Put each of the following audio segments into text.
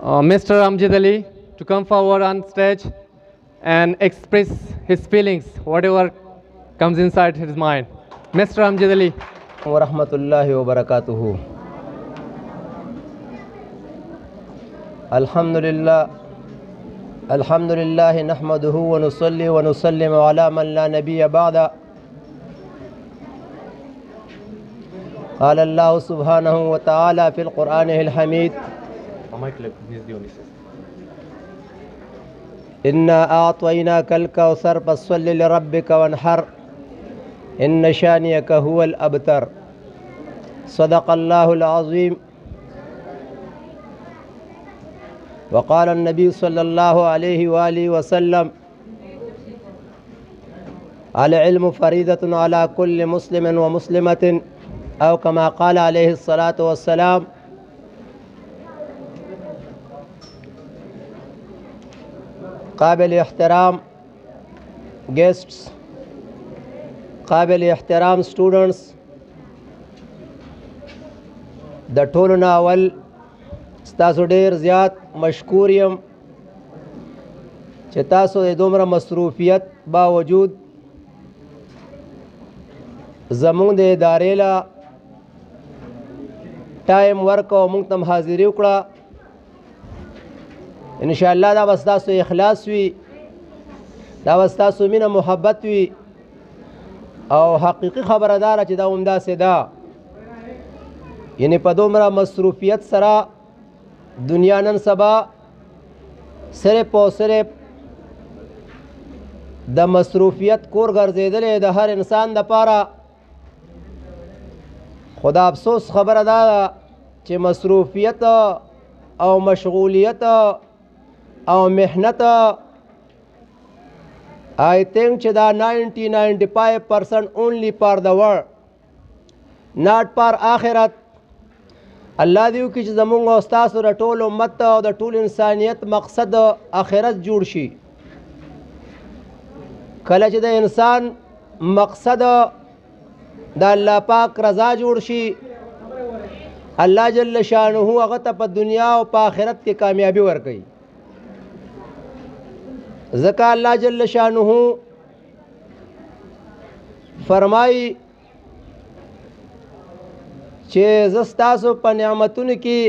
Mr. Amjad Ali to come forward on stage and express his feelings, whatever comes inside his mind. Mr. Amjad Ali. ورحمة الله وبركاته. الحمد لله نحمده ونصلي ونسلم على من لا نبي بعد. قال الله سبحانه وتعالى في القرآن الحميد: إنا أعطيناك الكوثر فصل لربك وانحر إن شانئك هو الأبتر. صدق الله العظيم. وقال النبي صلى الله عليه وآله وسلم: العلم فريضة على كل مسلم ومسلمة، أو كما قال عليه الصلاة والسلام. قابل احترام guests، قابل احترام students، د ټولو نه اول ستاسو ډیر زیات مشکور یم چې تاسو د دومره مصروفیت باوجود زمونږ د ادارې له ټایم ورک او موږ ته حاضري وکړه. انشاءالله دا به ستاسو اخلاص وي، دا به ستاسو مینه محبت وي، او حقیقي خبره داره چې دا همداسې ده. یعنې په دومره مصروفیت سره دنیا نن سبا صرف او صرف د مصروفیت کور ګرځېدلی د هر انسان دپاره. خو د افسوس خبره دا ده چې مصروفیت او مشغولیت او محنت I think چې دا 95% only for the world, not for آخرت. الله دې وکړي چې زمونږ او ستاسو د ټول امت او د ټول انسانیت مقصد آخرت جوړ شي. کله چې د انسان مقصد د الله پاک رضا جوړ شي، الله جل شانه هغه ته په دنیا او په آخرت کې کامیابی ورکوي. ځکه الله جل شانه فرمایي چې زه ستاسو په نعمتونو کې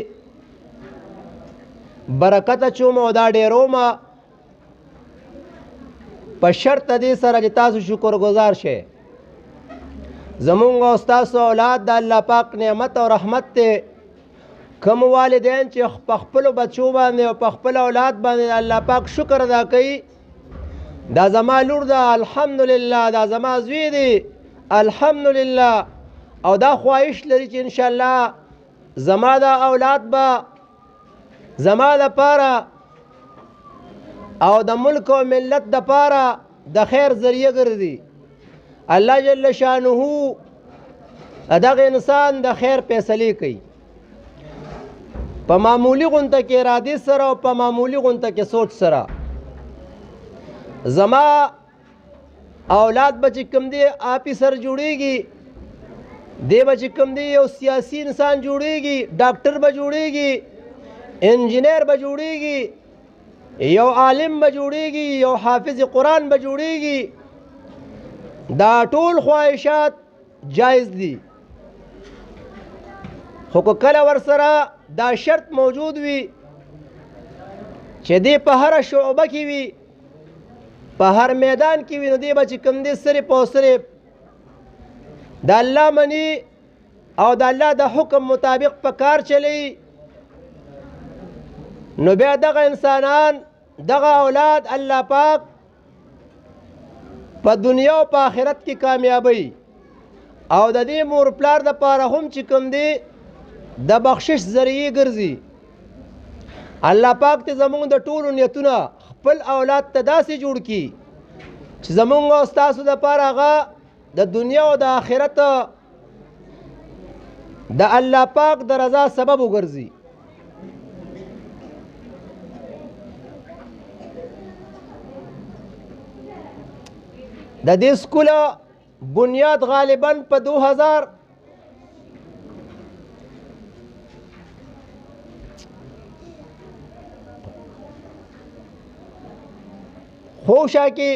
برکت اچوم او دا ډېروم په شرط دې سره چې تاسو شکر گزار شئ. زمونږ او ستاسو اولاد د الله پاک نعمت او رحمت دی. کوم والدین چې په خپلو بچو باندې او په خپل اولاد باندې د الله پاک شکر ادا کوي، دا زما لور ده الحمدلله، دا زما زوی دی الحمدلله، او دا خواهش لري چې انشاءالله زما دا اولاد به زما دپاره او د ملک او ملت دپاره د خیر ذریعه ګرځي. الله جل شانه دغه انسان د خیر فیصلې کوي په معمولی غونته کې ارادې سره او په معمولی غونته کې سوچ سره. زما اولاد به چې کوم دی آفیسر جوړیږي، دی به چې کوم دی یو سیاسي انسان جوړیږي، ډاکټر به جوړیږي، انجینیر به جوړیږي، یو عالم به جوړیږي، یو حافظ قرآن به جوړیږي. دا ټول خواهشات جایز دي، خو که کله ورسره دا شرط موجود وي چې دی په هره شعبه کې وي، په هر میدان کې وي، نو دی به چې کوم دی صرف او صرف د الله مني او د الله د حکم مطابق په کار چلی، نو بیا دغه انسانان دغه اولاد الله پاک په دنیا او په آخرت کې کامیابی او د دې مور پلار دپاره هم چې کوم دی د بخشش ذریعې ګرځي. الله پاک ته زمونږ د ټولو نیتونه خپل اولاد ته داسې جوړ کړي چې زمونږ او ستاسو دپاره هغه د دنیا او د آخرت د الله پاک د رضا سبب وګرځي. د دې سکول بنیاد غالباً په 2000 2001 خوشا کې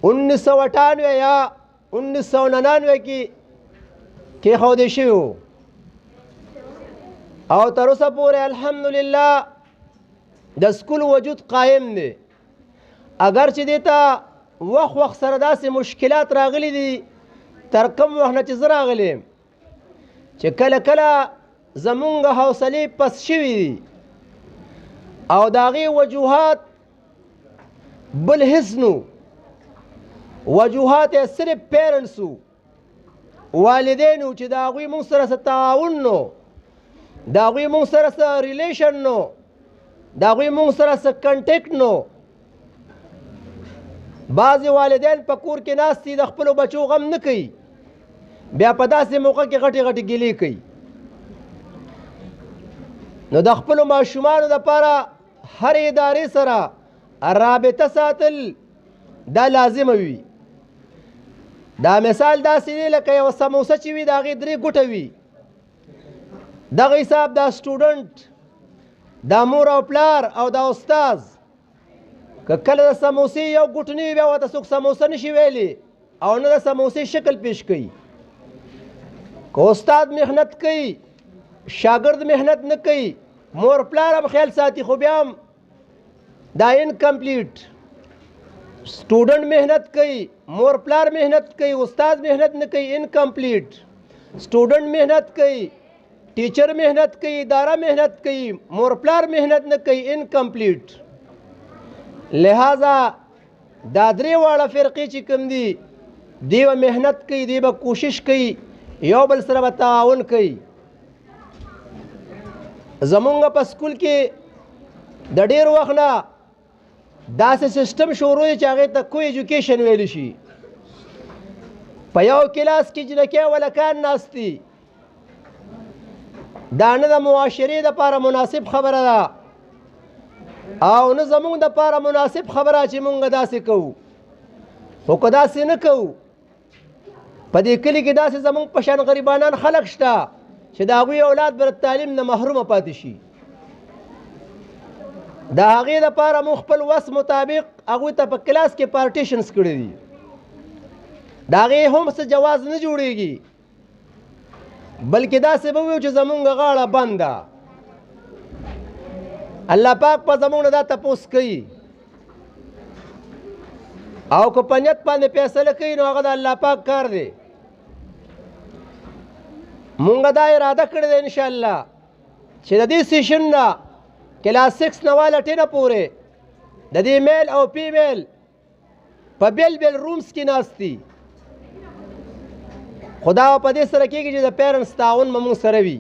1998 یا 1999 کې خودې شوی و او تر اوسه پورې الحمدلله د سکول وجود قایم دی. اگر چې دې ته وخت سره داسې مشکلات راغلي دي تر کوم وخت نه چې زه راغلی یم چې کله کله زمونږ حوصلې پس شوي دي او د هغې وجوهات بل هېڅ نو، وجوهات یې صرف پیرنټس وو، والدین وو چې د هغوی مونږ سره څه تعاون نو، د هغوی مونږ سره څه ریلیشن نو، د هغوی مونږ سره څه کنټیکټ نو. بعضې والدین په کور کې ناست دي د خپلو بچو غم نه کوي، بیا په داسې موقع کې غټې غټې ګیلې کوي. نو د خپلو ماشومانو دپاره هر ادارې سره رابطه ساتل دا لازمه وي. دا مثال داسې دی لکه یوه سموسه چې وي د هغې 3 ګوټه وي. دغه حساب دا سټوډنټ، دا مور او پلار او دا استاز که کله د سموسې یو ګوټ نه وي بیا ورته څوک سموسه نشي ویلی او نه د سموسې شکل پیش کوي. که استاد محنت کوي شاګرد محنت نه کوي، مور پلار هم خیال ساتي خو بیا هم دا انکمپلیټ. سټوډنټ محنت کوي، مور پلار محنت کوي، استاد محنت نه کوي، انکمپلیټ. سټوډنټ محنت کوي، ټیچر محنت کوي، اداره محنت کوي، مور پلار محنت نه کوي، انکمپلیټ. لہذا دا 3 واړه فرقې چې کوم دي دی به محنت کوي، دی به کوشش کوي، یو بل سره به تعاون کوي. زمونږ په سکول کې د ډېر وخت نه داسې سیسټم شروع دی چې هغې ته کو ایجوکیشن ویلی شي. په یو کلاس کې جنکۍ ولکان ناست دي، دا نه د معاشرې دپاره مناسب خبره ده او نه زمونږ دپاره مناسب خبره چې مونږ داسې کوو. خو که داسې نه کوو په دې کلي کې داسې زمونږ په شان غریبانان خلک شته چې د هغوی اولاد به د تعلیم نه محرومه پاتې شي. د هغې دپاره مونږ خپل وس مطابق هغوی ته په کلاس کې پارټیشنز کړي دي. د هغې هم څه جواز نه جوړېږي بلکې داسې به ویو چې زمونږ غاړه بند ده. الله پاک په زمونږ نه دا تپوس کوي او که په نیت باندې فیصله کوي نو هغه د الله پاک کار دی. مونږ دا اراده کړې ده انشاءالله چې د دې سیشن نه کلاس 6 نه واله 10 پورې د دې میل او فیمیل په بیل بیل رومز کې ناست دي. خدا په دې سره کېږي چې د پیرنټس تعاون به مونږ سره وي،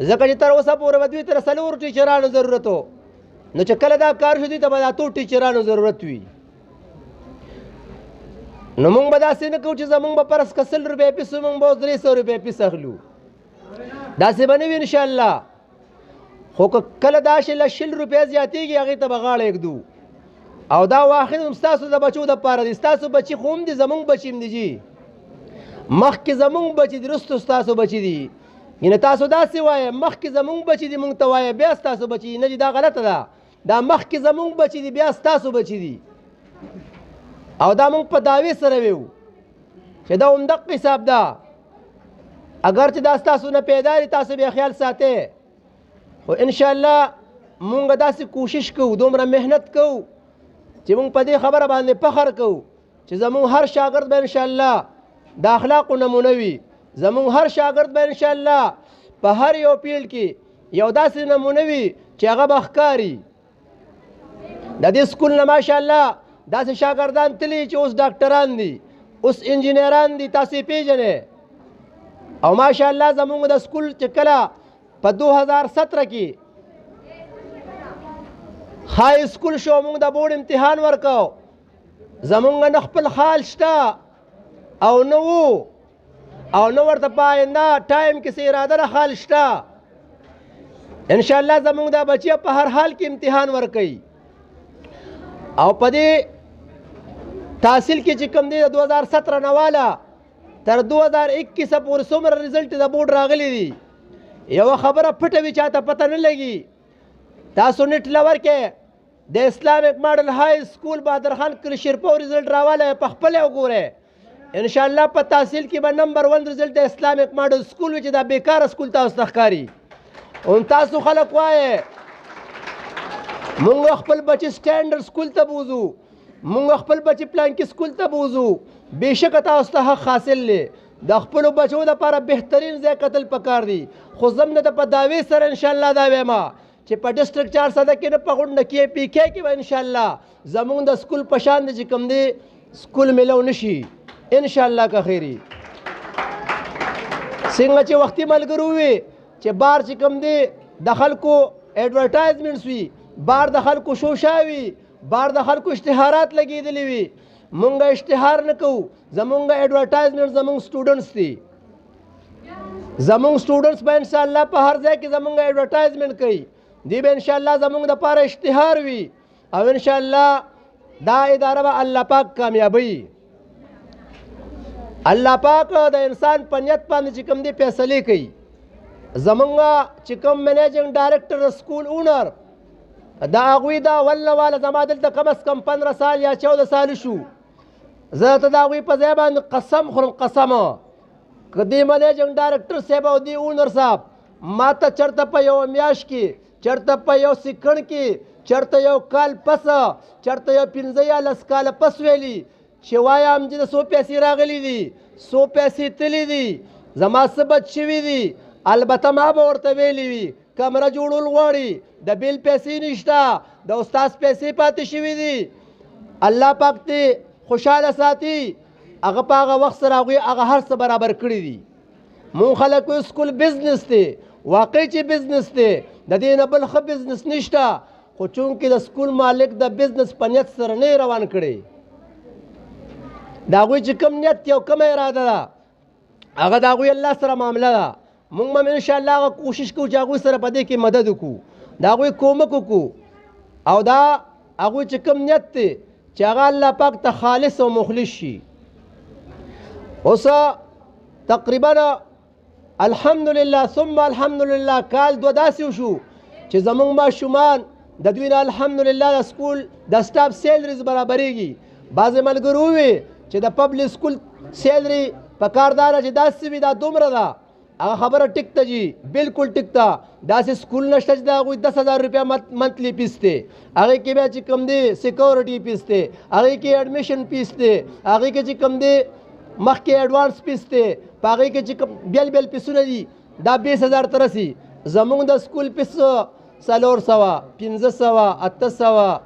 ځکه چې تر اوسه پورې به دوی ته د 4 ټیچرانو ضرورت و، نو چې کله دا کار شو دوی ته به د 8 ټیچرانو ضرورت وي. نو مونږ به داسې نه کوو چې زمونږ به فرض که 100 روپۍ فیس مونږ به 300 روپۍ فیس اخلو، داسې به نه وي انشاءالله. خو که کله دا شی له 100 روپۍ زیاتېږي هغې ته به غاړه ږدو او دا واحد هم ستاسو د بچو دپاره دی. ستاسو بچي خو هم دي، زمونږ بچي هم دي جي، مخکې زمونږ بچي دي رستو ستاسو بچي دي. یعنې تاسو داسې وایه مخکې زمونږ بچي دي مونږ ته وایه بیا ستاسو بچي دي. نه جي دا غلطه ده، دا مخکې زمونږ بچي دي بیا ستاسو بچي دي. او دا مونږ په دعوې سره ویو چې دا همدغه حساب ده. اگر چې دا ستاسو نه پیدا دي تاسو بیا خیال ساتئ، خو انشاءالله مونږ داسې کوشش کوو، دومره محنت کوو چې مونږ په دې خبره باندې فخر کوو چې زمونږ هر شاګرد به انشاءالله د اخلاقو نمونه وي. زمونږ هر شاګرد به انشاءالله په هر یو فیلډ کې یو داسې نمونه وي چې هغه به ښکاري. د دې سکول نه ماشاءالله داسې شاګردان تلي چې اوس ډاکټران دي، اوس انجینران دي، تاسو یې پیژنئ. او ماشاءالله زمونږ د سکول چې کله په 2017 کې های سکول شو مونږ د بورډ امتحان ورکو، زمونږ نه خپل خال شته او نه وو او نه ورته په آینده ټایم کې څه اراده نه خال شته. انشاءالله زمونږ دا بچي په هر حال کې امتحان ورکوي او په دې تحصیل کې چې کوم دی د 2017 نه واله تر 2021 پورې څومره رزلټ د بورډ راغلی دي یوه خبره پټه وي چاته پته نه لګي. تاسو نیټ له ورکې د اسلامیک ماډل های سکول بهادر خان کلشیرپور رزلټ راواله په خپل وګوره ان شاء الله په تحصیل کې به نمبر 1 رزلټ د اسلامیک ماډل سکول چې دا بیکاره سکول تاسو ته ښکاري او تاسو خلک وایي مونږ خپل بچی سټانډرډ سکول ته بوزو مونږ خپل بچی پلانکی سکول ته بوزو بېشکه تاسو ته حق حاصل دی د خپلو بچو دپاره بهترین ځای کتل پکار دی خو زم نه د په دعوې سره انشاءالله دا وایم چې په ډسټرکټ 400 کې نه په غونډه کې پی کې کې به انشاءالله زمونږ د سکول په شان دی چې کوم دی سکول میلو نشي انشاءالله که خیري څنګه چې وختي ملګرو وي چې بار چې کوم دی د خلکو ایډورټایزمنټس وي بار د خلکو شوشا وي بار د خلکو اشتهارات لګېدلي وي مونږ اشتهار نه کوو زمونږ ایډورټایزمنټ زمونږ سټوډنټس دي زمونږ سټوډنټس به انشاءالله په هر ځای کې زمونږ ایډورټایزمنټ کوي دی به انشاءالله زمونږ دپاره اشتهار وي او انشاءالله دا اداره به الله پاک کامیابوي الله پاک د انسان په نیت باندې چې کوم دی فیصلې کوي زمونږ چې کوم منیجنګ ډایرکټر د سکول اونر دا هغوی دا والله واله زما دلته کم از کم 15 سال یا 14 سال شو زه ته د هغوی په ځای باندې قسم خورم قسم که دې منیجنګ ډایرکټر صاحب او دې اونر صاحب ما ته چېرته په یوه میاشت کې چېرته په یو سیکنډ کې چېرته یو کال پس چېرته یو 15 یا 10 کاله پس ویلي چې وایه همدې د 100 پیسې راغلي دي 100 پیسې تللی دي زما څه بد شوي دي البته ما به ورته ویلي وي کمره جوړول غواړي د بیل پیسې نشته د استاد پیسې پاتې شوي دي الله پاک دې خوشحاله ساتي هغه په هغه وخت سره هغوی هغه هر څه برابر کړي دي مونږ خلک وایو سکول بزنس دی واقعي چې بزنس دی د دې نه بل ښه بزنس نشته خو چونکې د سکول مالک د بزنس په نیت سره نه روان کړی د هغوی چې کوم نیت یو کومه اراده ده هغه د هغوی الله سره معامله ده مونږ به انشاءالله هغه کوشش کوو چې هغوی سره په دې کې مدد وکړو د هغوی کومک وکړو او دا هغوی چې کوم نیت دی چې هغه الله پاک ته خالص او مخلص شي اوس تقریبا الحمدلله ثم الحمدلله کال دوه داسې وشو چې زمونږ ماشومان د دوی نه الحمدلله د سکول د سټاف سیلریز برابریږي بعضې ملګرو ووي چې د پبلک سکول سیلري په کار دا ده چې داسې وي دا دومره ده هغه خبره ټیک ته جي بالکل ټیک ته داسې سکول نشته چې د هغوی 10,000 روپیه منتلی فیس دی هغې کې بیا چې کوم دی سیکورټي فیس دی هغې کې ایډمیشن فیس دی هغې کې چې کوم دی مخکې ایډوانس فیس دی په هغې کې چې بیل بیل فیسونه دي دا 20,000 ته رسي زمونږ د سکول فیس 400 500 800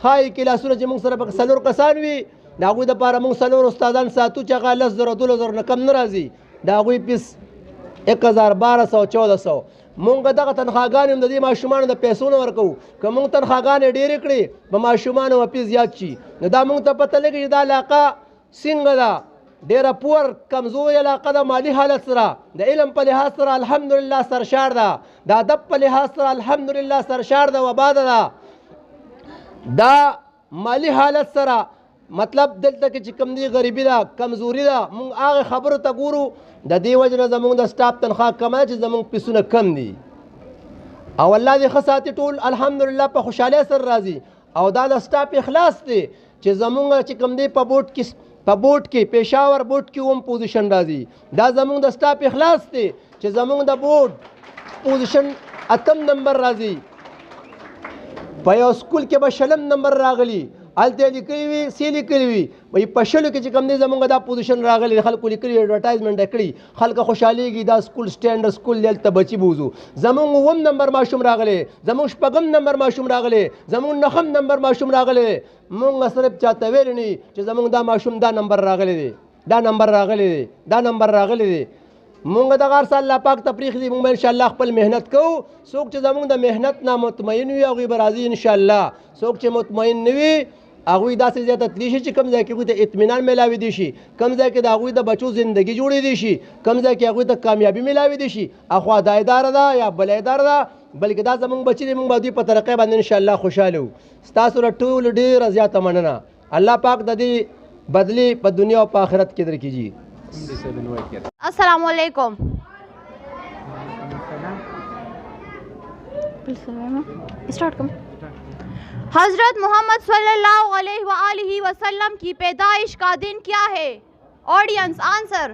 ښایي کلاسونه چې موږ سره پکې 4 کسان وي د هغوی دپاره موږ 4 استادان ساتو چې هغه 10,000 12,000 نه کم نه راځي د هغوی فیس 1000 1200 1400 مونږ دغه تنخواګانې هم د دې ماشومانو د پیسو نه ورکوو که مونږ تنخواګانې ډېرې کړې په ماشومانو وفي زیات شي نو دا مونږ ته پته لګي چې دا علاقه څنګه ده ډېره پور کمزورې علاقه ده مالي حالت سره د علم په لحاظ سره الحمدلله سرشار ده د ادب په لحاظ سره الحمدلله سرشار ده وباده ده دا مالی حالت سره مطلب دلته کې چې کوم دی غریبي ده کمزوري ده مونږ هغه خبرو ته ګورو د دې وجه نه زمونږ د سټاف تنخواه کمه ده چې زمونږ پیسونه کم دي او الله دې ښه ساتي ټول الحمدلله په خوشحالۍ سره راځي او دا د سټاف اخلاص دی چې زمونږ چې کوم دی په بورډ کې پېښور بورډ کې هم پوزیشن راځي دا زمونږ د سټاف اخلاص دی چې زمونږ د بورډ پوزیشن 8 نمبر راځي په یو سکول کې به 20 نمبر راغلی هلته لیکلي وي سی لیکلي وي وایي په 20 کې چې کوم دی زمونږ دا پوزیشن راغلی خلکو لیکلي ایډورټایزمنټ یې کړي خلک خوشحالېږي دا سکول سټینډرډ سکول دی هلته بچي بوزو زمونږ 9 نمبر ماشوم راغلی زمونږ 4 نمبر ماشوم راغلی زمونږ 9 نمبر ماشوم راغلی مونږ صرف چاته ویلی نه چې زمونږ دا ماشوم دا نمبر راغلی دی دا نمبر راغلی دی دا نمبر راغلی دی مونږ دغه هر څه الله پاک ته پرېښدي مونږ به انشاءالله خپل محنت کوو څوک چې زمونږ د محنت نه مطمئن وي هغوی به راځي انشاءالله څوک چې مطمئن نه وي هغوی داسې ځای ته تللی شي چې کوم ځای کې هغوی ته اطمینان میلاوي دی شي کوم ځای کې د هغوی د بچو زندګي جوړېدی شي کوم ځای کې هغوی ته کامیابي میلاوي دی شي اخوا دا اداره ده یا بله اداره ده بلکې دا زمونږ بچي دي مونږ به دوی په ترقۍ باندې انشاءالله خوشحاله وو ستاسو له ټولو ډېره زیاته مننه الله پاک د دې بدلی په دنیا او په آخرت کې درکړي السلام علیکم start come हजरत मोहम्मद सल्लल्लाहु अलैहि वसल्लम की पैदाइश का दिन क्या है? Audience answer.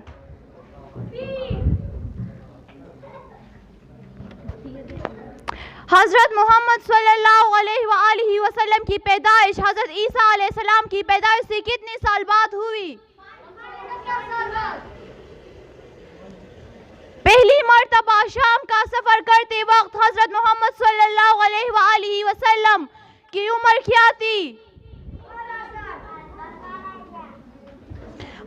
हजरत मोहम्मद सल्लल्लाहु अलैहि वसल्लम की पैदाइश हजरत ईसा अलैहिस्सलाम की पैदाइश से कितने साल बाद हुई? पहली मर्तबा शाम का सफर करते वक्त हजरत मोहम्मद सल्लल्लाहु अलैहि वसल्लम की उम्र क्या थी?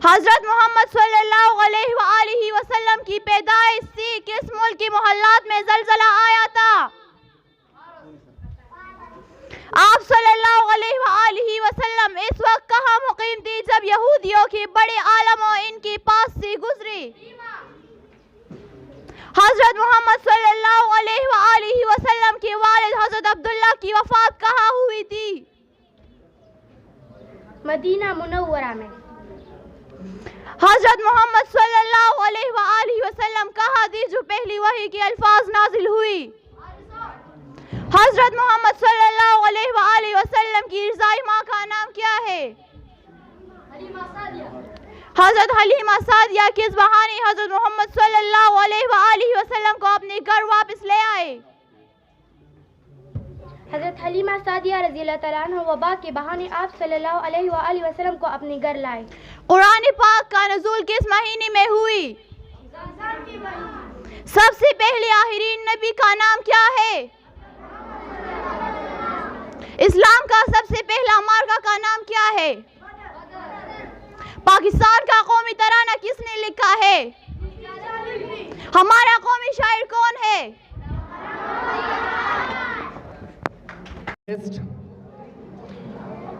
हजरत मोहम्मद सल्लल्लाहु अलैहि वसल्लम की पैदाइश थी किस मुल्क के मोहल्लात में जलजला आया था? आप सल्लल्लाहु अलैहि वसल्लम इस वक्त कहाँ मुकीम थी जब यहूदियों के बड़े आलमों इनके पास से गुजरे? हजरत मोहम्मद सल्लल्लाहु अलैहि वसल्लम के वालिद हजरत अब्दुल्ला की वफात कहाँ हुई थी? मदीना मुनव्वरा में। हजरत मोहम्मद सल्लल्लाहु अलैहि वसल्लम कहाँ थी जो पहली वही के अल्फाज नाजिल हुई? हजरत मोहम्मद सल्लल्लाहु अलैहि वसल्लम की रज़ाई माँ का नाम क्या है? हजरत हलीमा सादिया किस बहाने हजरत मोहम्मद सल्लल्लाहु अलैहि वसल्लम को अपने घर वापस ले आए? हजरत हलीमा सादिया रज़ियल्लाहु तआला अन्हा वबा के बहाने आप सल्लल्लाहु अलैहि वसल्लम को अपने घर लाए। कुरान पाक का नुज़ूल किस महीने में हुई? सबसे पहले आखिरीन नबी का नाम क्या है? इस्लाम का सबसे पहला मार्का का नाम क्या है? पाकिस्तान का कौमी तराना किसने लिखा है? हमारा कौमी शायर कौन है?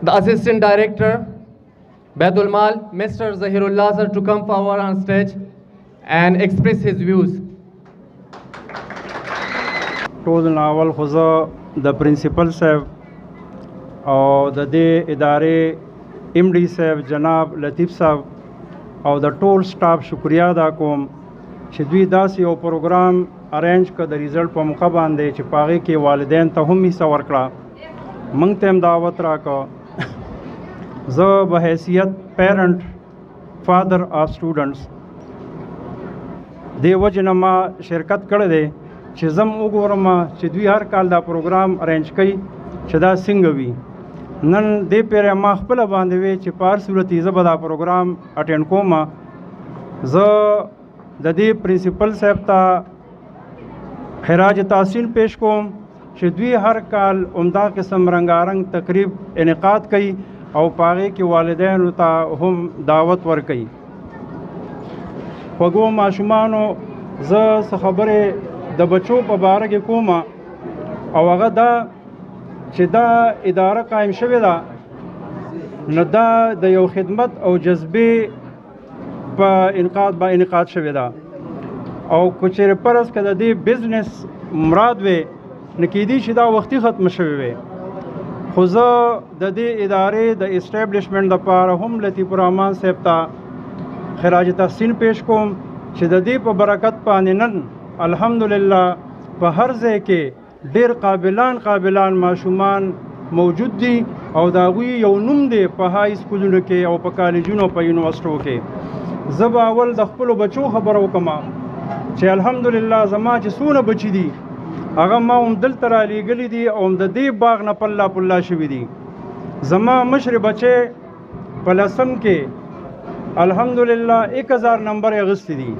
The Assistant Director, Baitul Mal, Mr. Zahirullah sir, to come forward on stage and express his views. ټول ناول خو زه د پرنسپل صاحب او د دې ادارې ایم ډي صاحب جناب لطیف صاحب او د ټول سټاف شکریا ادا کوم چې دوی داسې یو پروګرام ارینج کړ د ریزلټ په موقع باندې چې په هغې کې والدین ته هم حصه ورکړه، موږ ته هم دعوت راکړه. زه به حیثیت پیرنټ فادر آف سټوډنټس دې وجې نه ما شرکت کړی دی چې زه هم وګورم چې دوی هر کال دا پروګرام ارینج کوي چې دا څنګه وي. نن دې پیره ما خپله باندې وی چې په هر صورت زه به دا پروګرام اټینډ کوم. زه د دې پرنسپل صاحب ته خراج تحسین پیش کوم چې دوی هر کال عمده قسم رنګارنګ تقریب انعقاد کوي او په هغې کې والدینو ته هم دعوت ورکوي. خوږو ماشومانو زه څه خبرې د بچو په باره کې کوم او هغه دا چې دا اداره قائم شوې ده نو دا د یو خدمت او جذبې په انعقاد شوې ده او که چېرې فرض که د دې بزنس مراد وی نو کیدای شي دا وختي ختمه شوې وی. خو زه د دې ادارې د اسټیبلیشمنټ دپاره هم لطیف الرحمن صاحب ته خراج تحسین پیش کوم چې د دې په برکت باندې نن الحمدلله په هر ځای کې ډیر قابلان ماشومان موجود دي او د هغوی یو نوم دی په های سکولونو کې او په کالجونو او په یونیورسټو کې. زه به اول د خپلو بچو خبره وکړم چې الحمدلله زما چې څونه بچي دي هغه ما هم دلته رالیږلي دي او هم د دې باغ نه پله پله شوي دي. زما مشر بچی په 10م کې الحمدلله 1000 نمبر یې اخیستی دي.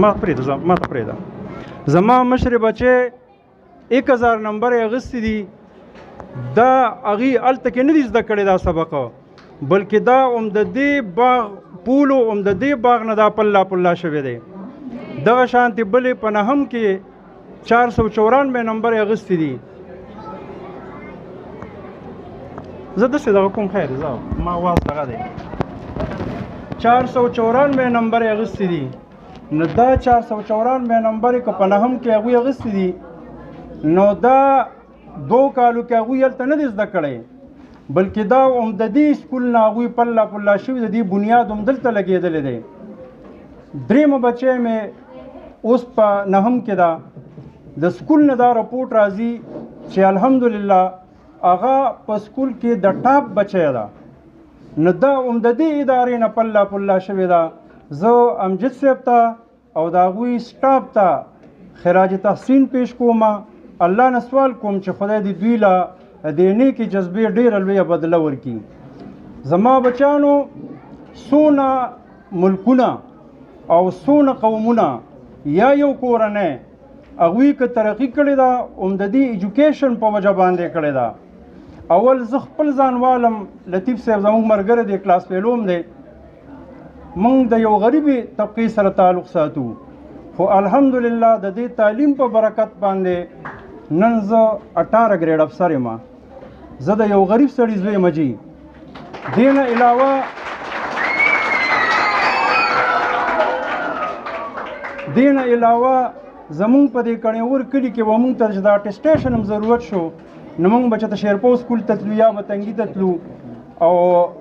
ما ته پرېږده. زما مشر بچی 1000 نمبر یې اخیستی دي. دا هغې هلته کې نه دي زده کړی دا سبق بلکې دا هم د دې باغ پولو هم د دې باغ نه دا پله پله شوی دی. دغه شانتې بلې په 9م کې 494 نمبر یې اخیستی دي. زه داسې دغه کوم خیر زه ما واز دغه دی 494 نمبر یې اخیستی دي. نو دا 494 نمبر که په 9م کې هغوی اخیستی دي نو دا 2 کالو کې هغوی هلته نه دي زده کړی بلکې دا هم د دې سکول نه هغوی پله پله شوي د دې بنیاد هم دلته لګېدلی دی. درېیمه بچی مې اوس په 9م کې ده د سکول نه دا رپورټ راځي چې الحمدلله هغه په سکول کې د ټاپ بچی ده، نو دا هم د دې ادارې نه پله پله شوې ده. زه امجد صاحب ته او د هغوی سټاف ته خراج تحسین پیش کوم. الله نه سوال کوم چې خدای دې دوی له دې نیکې جذبې ډېره لویه بدله ورکړي. زما بچیانو څونه ملکونه او څونه قومونه یا یو کورنۍ هغوی که ترقي کړې ده هم د دې ایجوکیشن په وجه باندې کړې ده. اول زه خپل ځان والم، لطیف صاحب زموږ ملګری دی، کلاس فیلو هم دی، موږ د یو غریبې طبقې سره تعلق ساتو، خو الحمدلله د دې تعلیم په برکت باندې نن زه 18 ګریډ افسر یم. زه د یو غریب سړي زوی یم جي. دې نه علاوه زمونږ په دې کڼېور کلي کې به مونږ ته چې د اټسټیشن هم ضرورت شو، نو مونږ به چېرته شیرپو سکول ته تلو یا به تنګي ته تلو او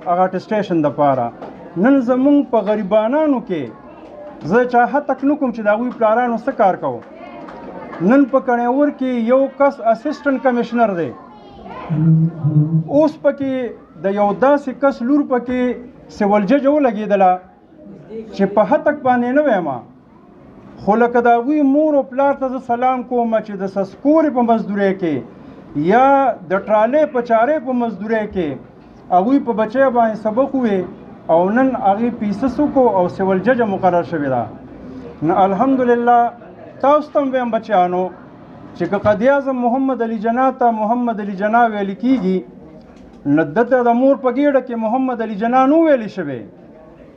هغه اټسټیشن دپاره. نن زمونږ په غریبانانو کې زه چاهه تک نه کوم چې د هغوی پلارانو څه کار کوو. نن په کڼېور کې یو کس اسسټنټ کمیشنر دی، اوس پکې د یو داسې کس لور پکې سیول جج ولګېدله چې په هتک باندې نه ویم، خو لکه د هغوی مور او پلار ته زه سلام کوم چې د سسکورې په مزدورۍ کې یا د ټرالۍ په چارې په مزدورۍ کې هغوی په بچی باندې سبق ووې او نن هغې پیسس وکړو او سیول ججه مقرر شوې ده. نو الحمدلله تاسو ته هم ویم بچیانو چې که قائد اعظم محمد علي جناح ته محمد علي جناح ویل کېږي، نو دته د مور په ګېډه کې محمد علي جناح نو ویلی شوی،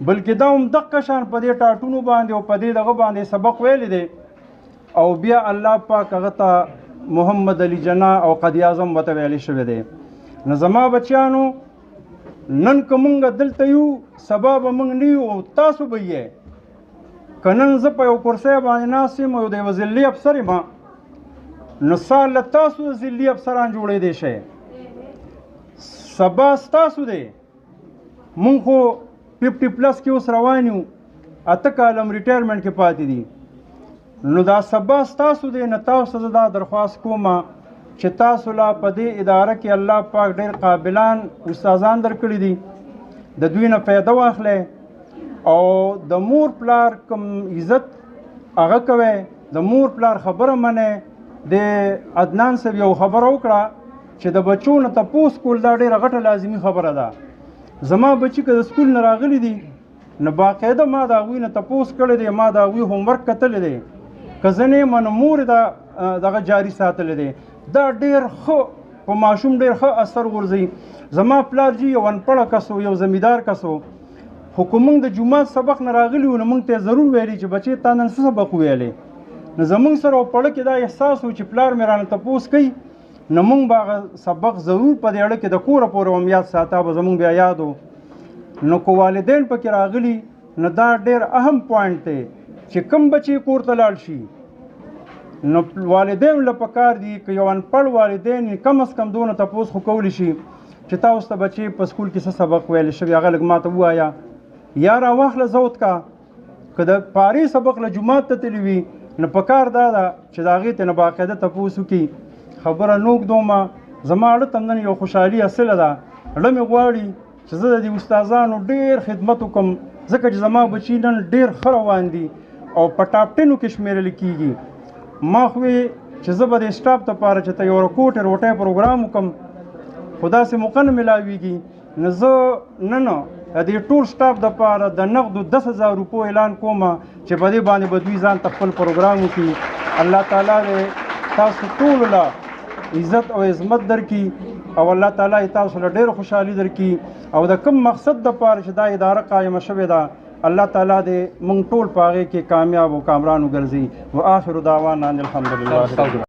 بلکې دا هم دقه شان په دې ټاټونو باندې او په دې دغه باندې سبق ویلی دی، او بیا الله پاک هغه ته محمد علي جناح او قائد اعظم ورته ویلی شوی دی. نو زما بچیانو نن که مونږ دلته یو سبا به مونږ نه یو او تاسو به یې. که نن زه په یو کرسی باندې ناست یم او د یوه ضلعي افسر یم، نو سال له تاسو د ضلعي افسران جوړېدی شئ، سبا ستاسو دی. مونږ خو 50+ کې اوس روان یو، 8 کاله ریټایرمنټ کې پاتې دي، نو دا سبا ستاسو دی. نه تاسو ته زه دا درخواست کوم چې تاسو لا په دې اداره کې الله پاک ډېر قابلان استادان درکړي دي، د دوی نه فایده واخلئ او د مور پلار کوم عزت هغه کوئ، د مور پلار خبره منئ. د عدنان صاحب یو خبره وکړه چې د بچو نه تپوس کول دا ډېره غټه لازمي خبره ده. زما بچي که د سکول نه راغلي دي نو باقاعده ما د هغوی نه تپوس کړی دی، ما د هغوی هومورک کتلی دی، که زه نه یم نو مور یې دغه جاري ساتلی دی. دا ډېر ښه په ماشوم ډېر ښه اثر غورځوي. زما پلار جي یو انپړه کس و، یو زمیندار کس و، خو که موږ د جومات سبق نه راغلي وو نو موږ ته یې ضرور ویلي چې بچې تا نن څه سبق وویلی. نو زموږ سره پړه کې دا احساس و چې پلار مې رانه تپوس کوي، نو موږ به هغه سبق ضرور په دې اړه کې د کوره پورې هم یاد ساته، به زموږ بیا یاد و. نو که والدین پکې راغلي نو دا ډېر اهم پوینټ دی چې کوم بچی کور ته لاړ شي نو والدین له پکار دي که یو انپړ والدین کم از کم دونه تپوس خو کولی شي چې تاسو ته بچی په سکول کې څه سبق ویلی شوي هغه لږ ما ته ووایه، یا راواخله زود کا. که د پارې سبق له جومات ته تللی وي نو پکار دا ده چې د هغې ته نه باقاعده تپوس وکړي. خبره نه اوږدومه، زما اړه ته نن یو خوشحالي حاصله ده. اړه مې غواړي چې زه د دې استادانو ډېر خدمت وکړم، ځکه چې زما بچي نن ډېر ښه روان دي او په ټاپ 10 کې شمېرل کېږي. ما خو چې زه به د سټاف دپاره چې ته یو رکوټې روټۍ پروګرام وکړم، خو داسې موقع نه میلاویږي. نو زه نن د دې ټول سټاف دپاره د نغدو 10,000 روپو اعلان کوم چې په دې باندې به دوی ځان ته خپل پروګرام وکړي. الله تعالی دې تاسو ټولو له عزت او عظمت درکړي او الله تعالی تاسو له ډېر خوشحالي درکړي او د کوم مقصد دپاره چې دا اداره قایمه شوې ده الله تعالی دې موږ ټول په هغې کې کامیاب او کامران وګرځي. وآخر دعوانا ان الحمدلله رب العالمین.